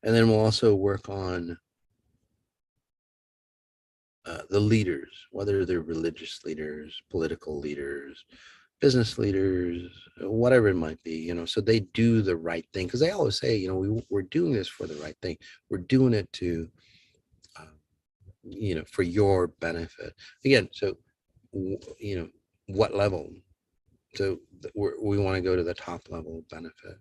And then we'll also work on the leaders, whether they're religious leaders, political leaders, business leaders, whatever it might be, so they do the right thing. Because they always say, we're doing this for the right thing. We're doing it to, for your benefit. Again, so, what level? So we want to go to the top level benefit.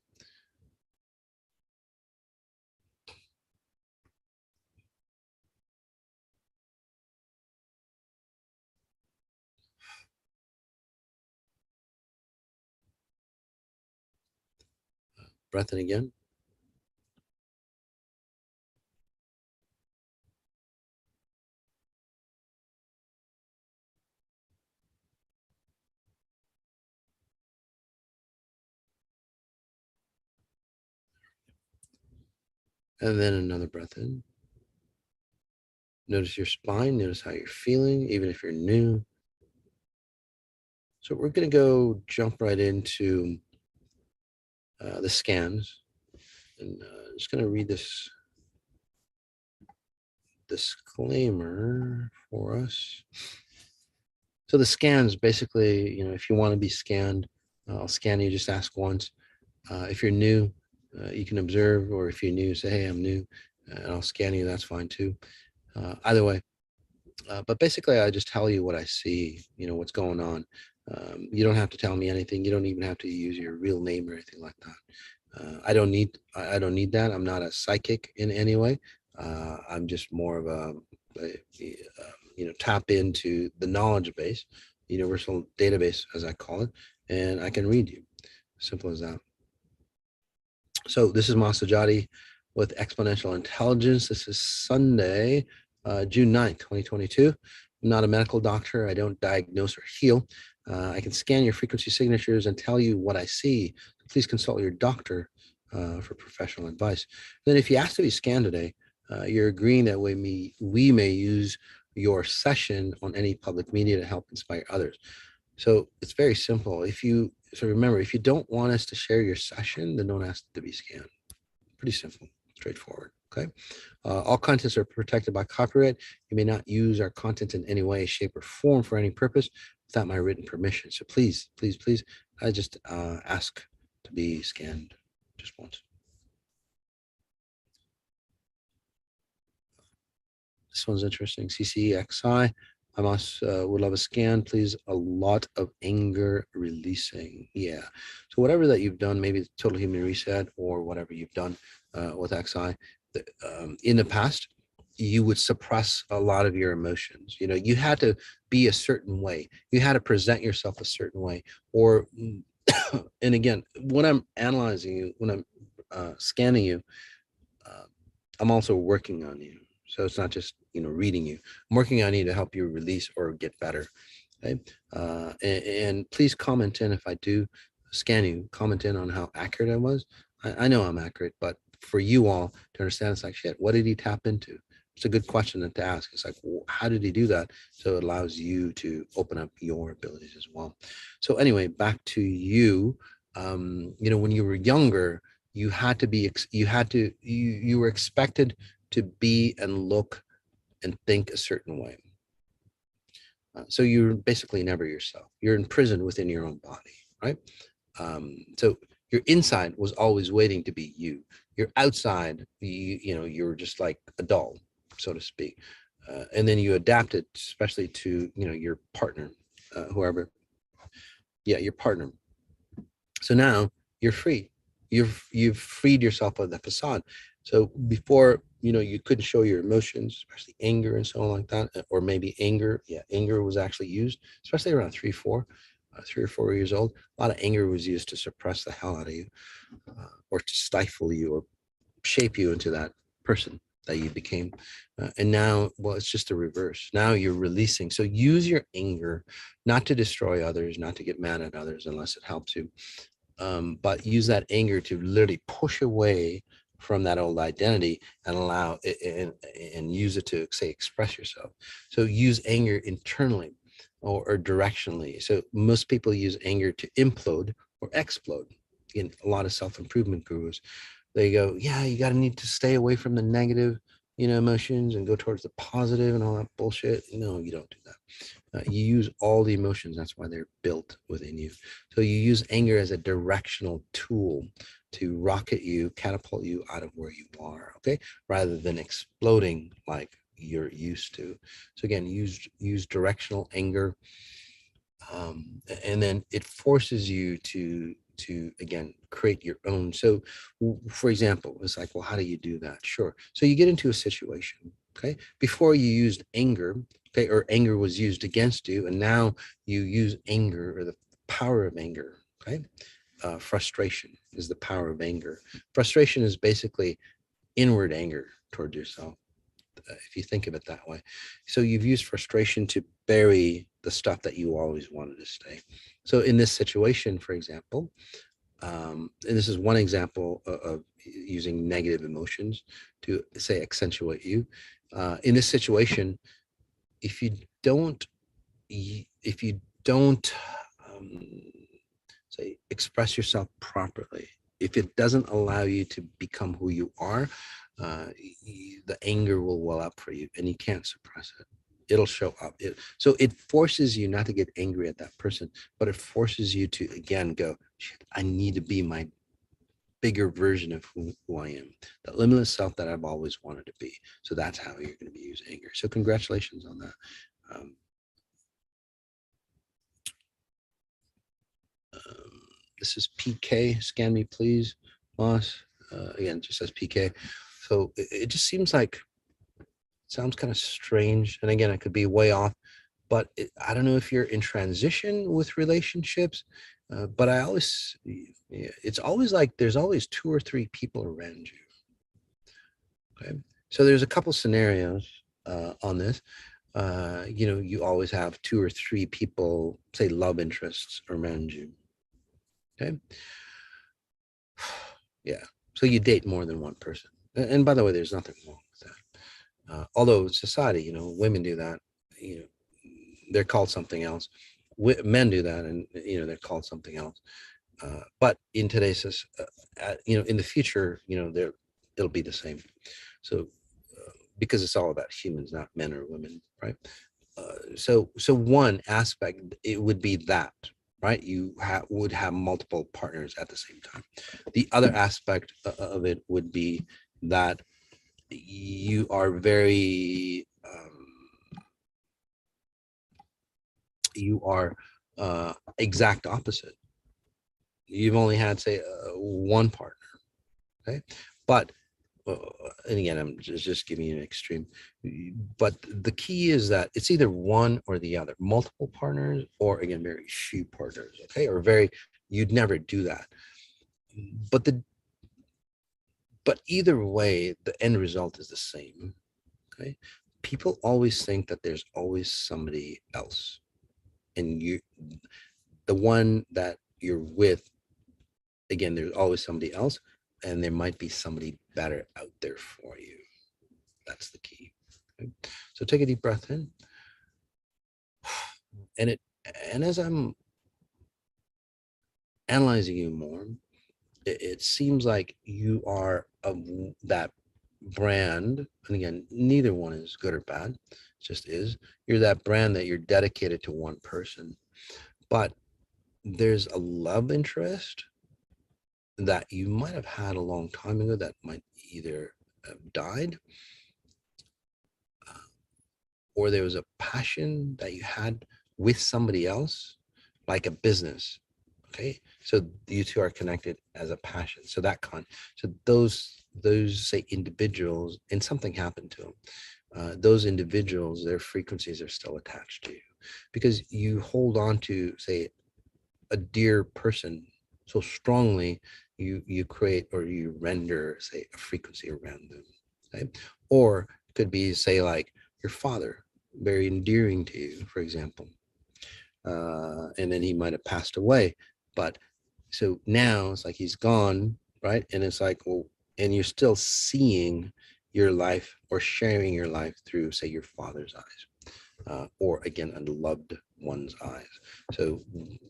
Breath in again. And then another breath in. Notice your spine, notice how you're feeling, even if you're new. So we're going to go jump right into the scans. And I'm just going to read this disclaimer for us. So the scans, basically, if you want to be scanned, I'll scan you, just ask once. If you're new, you can observe, or if you're new, say, hey, I'm new, and I'll scan you, that's fine too. Either way. But basically, I just tell you what I see, what's going on. You don't have to tell me anything. You don't even have to use your real name or anything like that. I don't need that. I'm not a psychic in any way. I'm just more of a tap into the knowledge base, universal database, as I call it, and I can read you. Simple as that. So this is Sajady with Xponential Intelligence. This is Sunday, June 9th, 2022. I'm not a medical doctor. I don't diagnose or heal. I can scan your frequency signatures and tell you what I see. Please consult your doctor for professional advice. Then if you ask to be scanned today, you're agreeing that we may use your session on any public media to help inspire others. So it's very simple. Remember, if you don't want us to share your session, then don't ask to be scanned. Pretty simple, straightforward. Okay. All contents are protected by copyright. You may not use our content in any way, shape, or form for any purpose without my written permission. So please, please, please, I just ask to be scanned just once. This one's interesting. CCXI. I would love a scan, please. A lot of anger releasing. Yeah. So whatever that you've done, maybe total human reset or whatever you've done with XI, in the past, you would suppress a lot of your emotions. You had to be a certain way. You had to present yourself a certain way. Or, and again, when I'm analyzing you, when I'm scanning you, I'm also working on you. So it's not just, reading you. I'm working on you to help you release or get better. Okay. And please comment in if I do scan you, comment in on how accurate I was. I know I'm accurate, but for you all to understand, it's like, shit, what did he tap into? It's a good question to ask. It's like, well, how did he do that? So it allows you to open up your abilities as well. So anyway, back to you. When you were younger, you were expected to be and look and think a certain way. So you're basically never yourself. You're imprisoned within your own body, right? So your inside was always waiting to be you. Your outside, you're just like a doll, so to speak. And then you adapted, especially to, your partner, whoever. Yeah, your partner. So now you're free. You've freed yourself of the facade. So before, you couldn't show your emotions, especially anger and so on like that, or maybe anger. Yeah, anger was actually used, especially around 3 or 4 years old. A lot of anger was used to suppress the hell out of you, or to stifle you, or shape you into that person that you became. And now, well, it's just the reverse. Now you're releasing. So use your anger not to destroy others, not to get mad at others unless it helps you. But use that anger to literally push away from that old identity and allow it, and use it to, say, express yourself. So use anger internally or directionally. So most people use anger to implode or explode. In a lot of self-improvement gurus, they go, yeah, you got to need to stay away from the negative, emotions and go towards the positive and all that bullshit. No, you don't do that. You use all the emotions. That's why they're built within you. So you use anger as a directional tool to rocket you, catapult you out of where you are, okay? Rather than exploding like you're used to. So again, use directional anger, and then it forces you to again create your own. So for example, it's like, well, how do you do that? Sure. So you get into a situation, okay? Before you used anger, okay, or anger was used against you, and now you use anger, or the power of anger, okay? Frustration is the power of anger. Frustration is basically inward anger toward yourself, if you think of it that way. So you've used frustration to bury the stuff that you always wanted to stay. So in this situation, for example, and this is one example of using negative emotions to say accentuate you. In this situation, if you don't if you don't um, say express yourself properly, if it doesn't allow you to become who you are, the anger will well up for you and you can't suppress it. It'll show up. So it forces you not to get angry at that person, but it forces you to again go, shit, I need to be my bigger version of who I am, the limitless self that I've always wanted to be. So that's how you're going to be using anger. So congratulations on that. Um, um, this is PK. Scan me, please, boss. Again, it just says PK. So it just seems like, sounds kind of strange. And again, I could be way off, but I don't know if you're in transition with relationships, but I always, it's always like there's always 2 or 3 people around you. Okay. So there's a couple scenarios on this. You always have 2 or 3 people, say love interests around you. Okay. Yeah. So you date more than one person. And by the way, there's nothing wrong with that. Although society, women do that, you know, they're called something else. Men do that, and they're called something else. But in today's, in the future, it'll be the same. So, because it's all about humans, not men or women, right? So one aspect it would be that, right? You would have multiple partners at the same time. The other aspect of it would be that you are very you are exact opposite. You've only had, say, one partner, okay? But and again, I'm just giving you an extreme, but the key is that it's either one or the other, multiple partners, or again, very few partners, okay? Or you'd never do that. But either way, the end result is the same, okay? People always think that there's always somebody else, and the one that you're with, again, there's always somebody else, and there might be somebody better out there for you. That's the key. Okay? So take a deep breath in, and as I'm analyzing you more, it seems like you are of that brand. And again, neither one is good or bad. It just is. You're that brand that you're dedicated to one person, but there's a love interest that you might have had a long time ago that might either have died, or there was a passion that you had with somebody else, like a business. Okay, so you two are connected as a passion. So those say individuals, and something happened to them. Those individuals, their frequencies are still attached to you, because you hold on to, say, a dear person so strongly, you create, or you render, say, a frequency around them. Okay? Or it could be, say, like your father, very endearing to you, for example, and then he might have passed away, but so now it's like he's gone, right? And it's like, well, and you're still seeing your life or sharing your life through, say, your father's eyes, or again, a loved one's eyes. So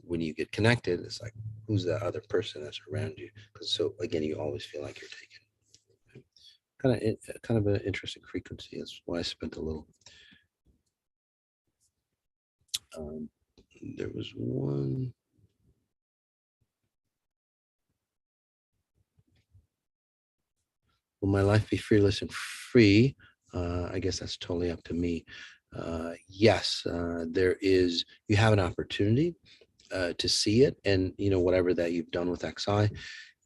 when you get connected, it's like, who's the other person that's around you? Because so again, you always feel like you're taken. Kind of an interesting frequency. That's why I spent a little. Um, there was one. Will my life be fearless and free? I guess that's totally up to me. Yes, there is. You have an opportunity to see it, and whatever that you've done with XI,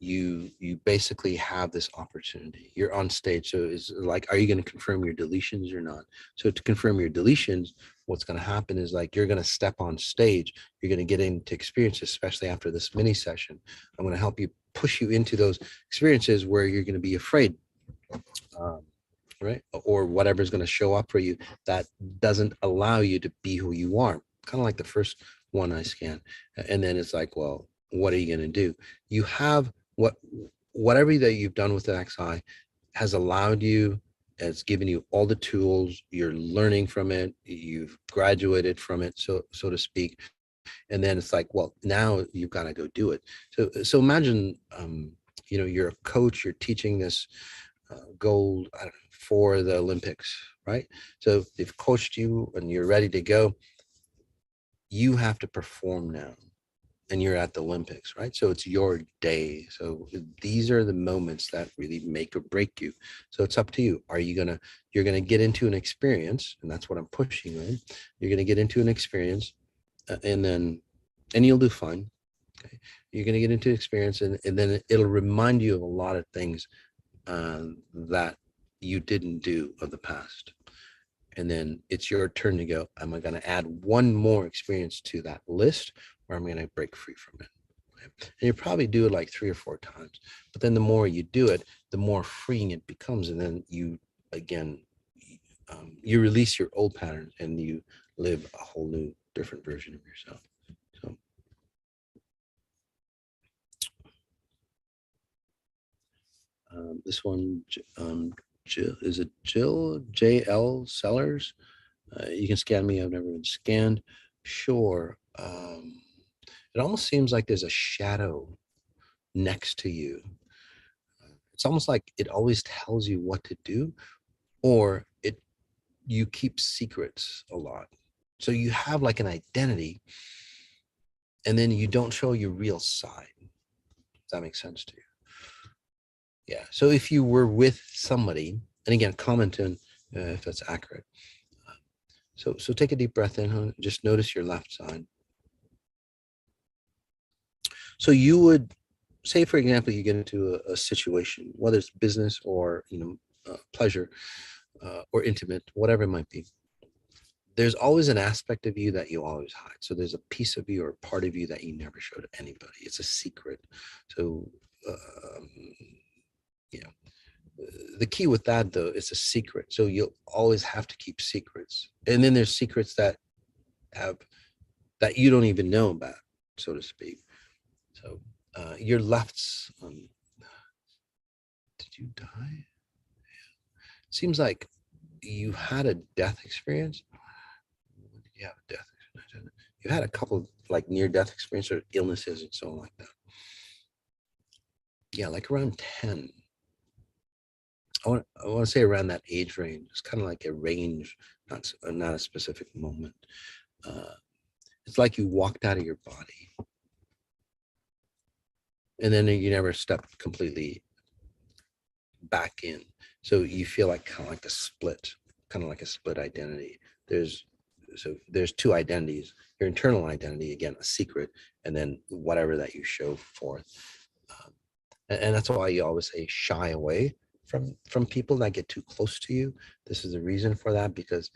you basically have this opportunity. You're on stage, so it's like, are you going to confirm your deletions or not? So to confirm your deletions, what's going to happen is, like, you're going to step on stage. You're going to get into experiences, especially after this mini session. I'm going to help you, push you into those experiences where you're going to be afraid, um, right? Or whatever's going to show up for you that doesn't allow you to be who you are. Kind of like the first one I scanned. And then it's like, well, what are you going to do? You have whatever that you've done with the XI has allowed you, it's given you all the tools, you're learning from it, you've graduated from it, so to speak. And then it's like, well, now you've got to go do it. So imagine, you're a coach, you're teaching this gold, I don't know, for the Olympics, right? So they've coached you and you're ready to go. You have to perform now, and you're at the Olympics, right? So it's your day. So these are the moments that really make or break you. So it's up to you. You're gonna get into an experience, and that's what I'm pushing on. You're gonna get into an experience, and you'll do fine. Okay, you're gonna get into experience, and then it'll remind you of a lot of things that you didn't do of the past. And then it's your turn to go, am I going to add one more experience to that list, or am I going to break free from it? And you probably do it like 3 or 4 times, but then the more you do it, the more freeing it becomes. And then you, again, you release your old patterns and you live a whole new different version of yourself. So this one, is it Jill JL Sellers? You can scan me. I've never been scanned. Sure. It almost seems like there's a shadow next to you. It's almost like it always tells you what to do, or you keep secrets a lot. So you have like an identity, and then you don't show your real side. Does that make sense to you? Yeah. So if you were with somebody, and again, comment in if that's accurate. So take a deep breath in. Just notice your left side. So you would say, for example, you get into a situation, whether it's business or pleasure or intimate, whatever it might be. There's always an aspect of you that you always hide. So there's a piece of you or a part of you that you never show to anybody. It's a secret. So the key with that, though, is a secret. So you'll always have to keep secrets. And then there's secrets that you don't even know about, so to speak. So your left's, did you die? Seems like you had a death experience. When did you have a death experience? You had a couple of like near-death experiences or illnesses and so on like that. Yeah, like around 10. I want to say around that age range. It's kind of like a range, not a specific moment. It's like you walked out of your body, and then you never stepped completely back in. So you feel like kind of like a split identity. There's two identities: your internal identity, again, a secret, and then whatever that you show forth. And that's why you always say shy away from people that get too close to you. This is the reason for that, because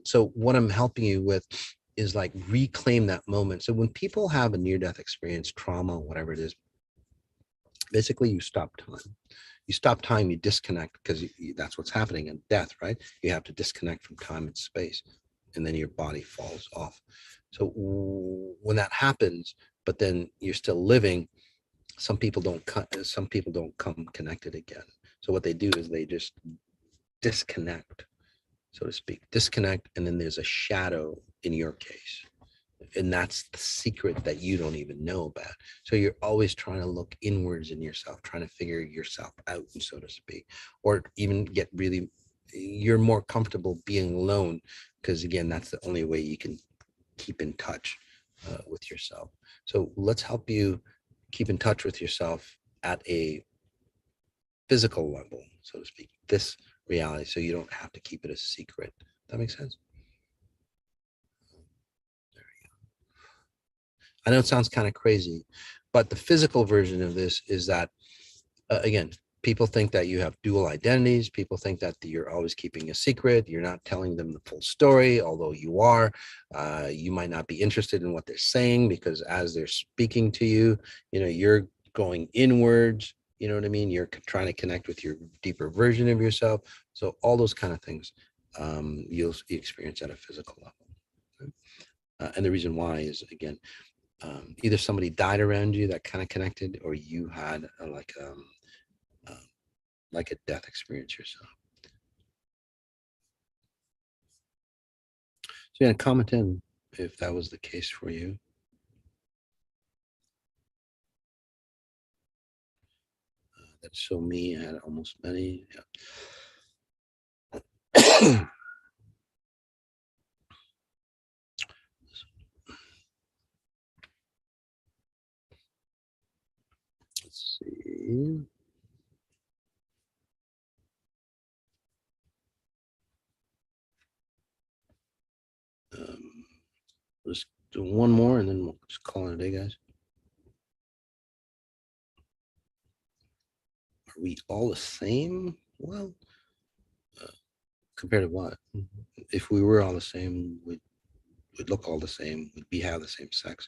so what I'm helping you with is like reclaim that moment. So when people have a near-death experience, trauma, whatever it is, basically you stop time. You stop time, you disconnect, because that's what's happening in death, right? You have to disconnect from time and space, and then your body falls off. So when that happens, but then you're still living, some people don't come connected again. So what they do is they just disconnect, so to speak, and then there's a shadow in your case. And that's the secret that you don't even know about. So you're always trying to look inwards in yourself, trying to figure yourself out, so to speak, or even you're more comfortable being alone, because again, that's the only way you can keep in touch with yourself. So let's help you keep in touch with yourself at a physical level, so to speak, this reality, so you don't have to keep it a secret. That makes sense? There we go. I know it sounds kind of crazy, but the physical version of this is that, again, people think that you have dual identities. People think that you're always keeping a secret. You're not telling them the full story, although you are. You might not be interested in what they're saying, because as they're speaking to you, you're going inwards. You know what I mean? You're trying to connect with your deeper version of yourself. So all those kind of things you'll experience at a physical level. And the reason why is, again, either somebody died around you that kind of connected, or you had like a death experience yourself. So yeah, comment in if that was the case for you. That's so me. I had almost many. Yeah. Let's see. Let's do one more and then we'll just call it a day, guys. Are we all the same? Well, compared to what? If we were all the same, we'd look all the same. We'd have the same sex.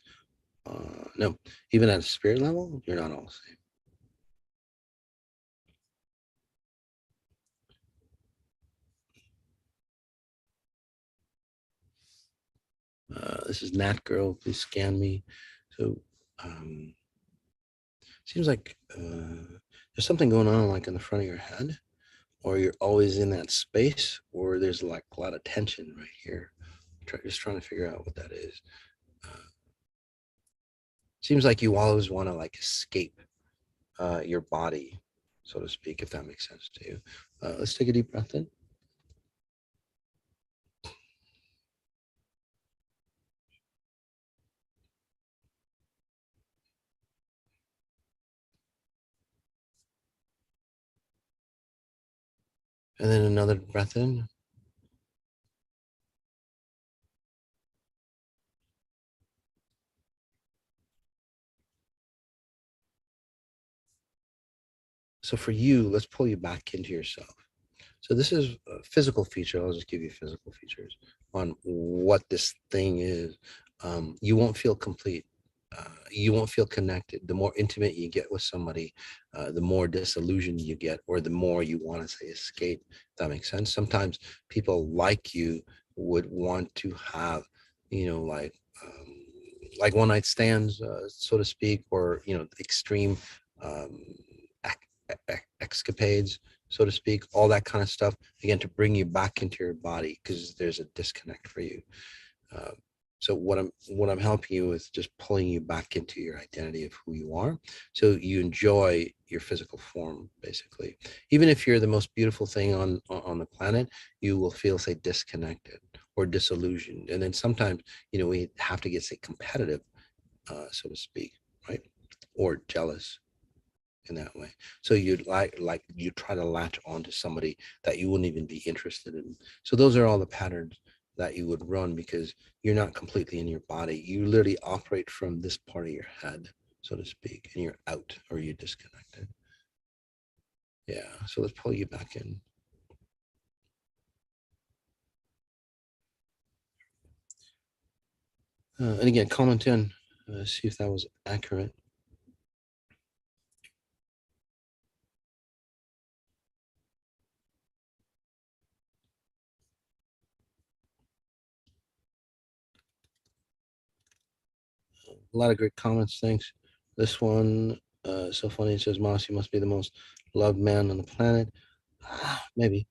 No, even at a spirit level, you're not all the same. This is Nat Girl. Please scan me. So, seems like there's something going on, like in the front of your head, or you're always in that space, or there's like a lot of tension right here. Just trying to figure out what that is. Seems like you always want to like escape your body, so to speak, if that makes sense to you. Let's take a deep breath in. And then another breath in. So for you, let's pull you back into yourself. So this is a physical feature. I'll just give you physical features on what this thing is. You won't feel complete. You won't feel connected. The more intimate you get with somebody, the more disillusioned you get, or the more you want to say escape. If that makes sense. Sometimes people like you would want to have, like one night stands, so to speak, or extreme um, escapades, so to speak, all that kind of stuff, again, to bring you back into your body because there's a disconnect for you. uh, so what I'm helping you with, just pulling you back into your identity of who you are, so you enjoy your physical form. Basically, even if you're the most beautiful thing on the planet, you will feel, say, disconnected or disillusioned. And then sometimes, we have to get, say, competitive, so to speak, right, or jealous in that way. So you'd like you try to latch on to somebody that you wouldn't even be interested in. So those are all the patterns that you would run, because you're not completely in your body. You literally operate from this part of your head, so to speak, and you're out, or you're disconnected. Yeah. So let's pull you back in. And again, comment in, see if that was accurate. A lot of great comments. Thanks. This one, so funny. It says, Moss, you must be the most loved man on the planet. Maybe.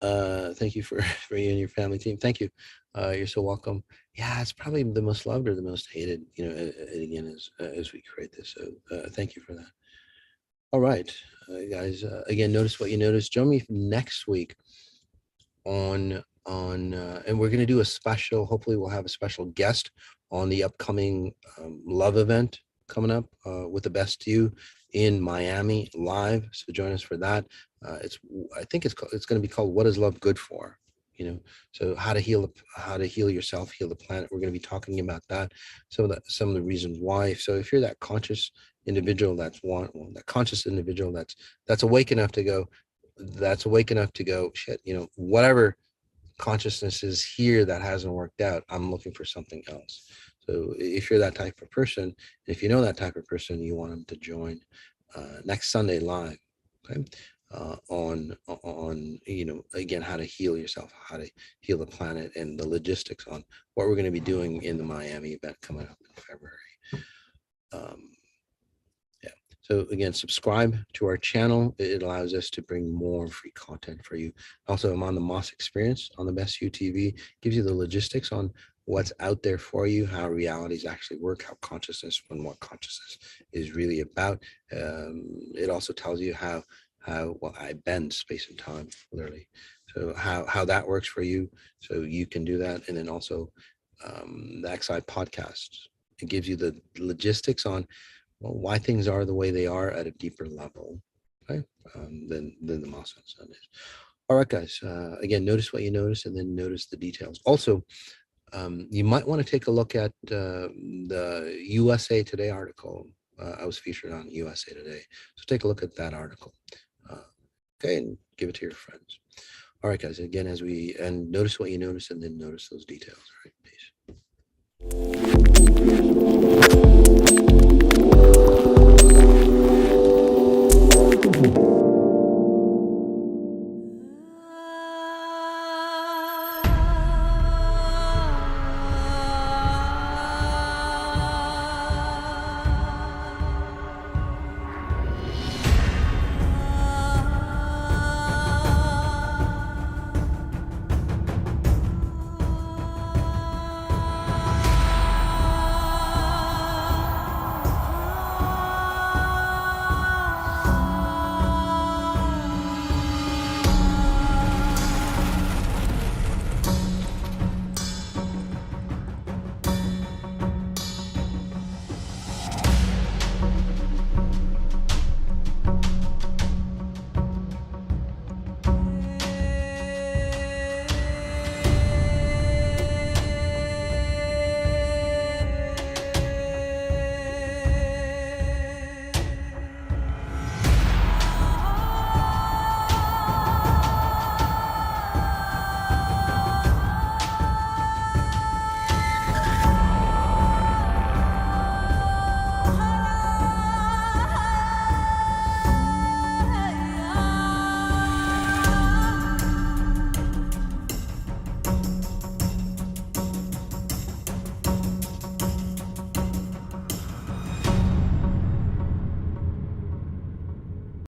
Thank you for for you and your family team. Thank you. You're so welcome. Yeah, it's probably the most loved or the most hated, again, as we create this. So thank you for that. All right, guys, again, notice what you notice. Join me next week and we're going to do a special, hopefully we'll have a special guest on the upcoming love event coming up, with the best you in Miami live. So join us for that. It's I think it's going to be called "What Is Love Good For?" So how to heal yourself, heal the planet. We're going to be talking about that, some of the reasons why. So if you're that conscious individual, that conscious individual that's awake enough to go, shit, whatever consciousness is here that hasn't worked out, I'm looking for something else. So if you're that type of person, if you know that type of person, you want them to join next Sunday live. Okay. on again, how to heal yourself, how to heal the planet, and the logistics on what we're going to be doing in the Miami event coming up in February. Um, yeah. So again, subscribe to our channel. It allows us to bring more free content for you. Also, I'm on the Moss Experience on the Best U TV. Gives you the logistics on what's out there for you, how realities actually work, how consciousness and what consciousness is really about. It also tells you how well, I bend space and time, literally. So how that works for you, so you can do that. And then also the XI podcast. It gives you the logistics on, well, why things are the way they are at a deeper level, okay, than the Moss Sun is. All right, guys. Again, notice what you notice, and then notice the details. Also, you might want to take a look at the USA Today article. I was featured on USA Today, so take a look at that article. Okay, and give it to your friends. All right, guys. Again, and notice what you notice, and then notice those details. All right, peace.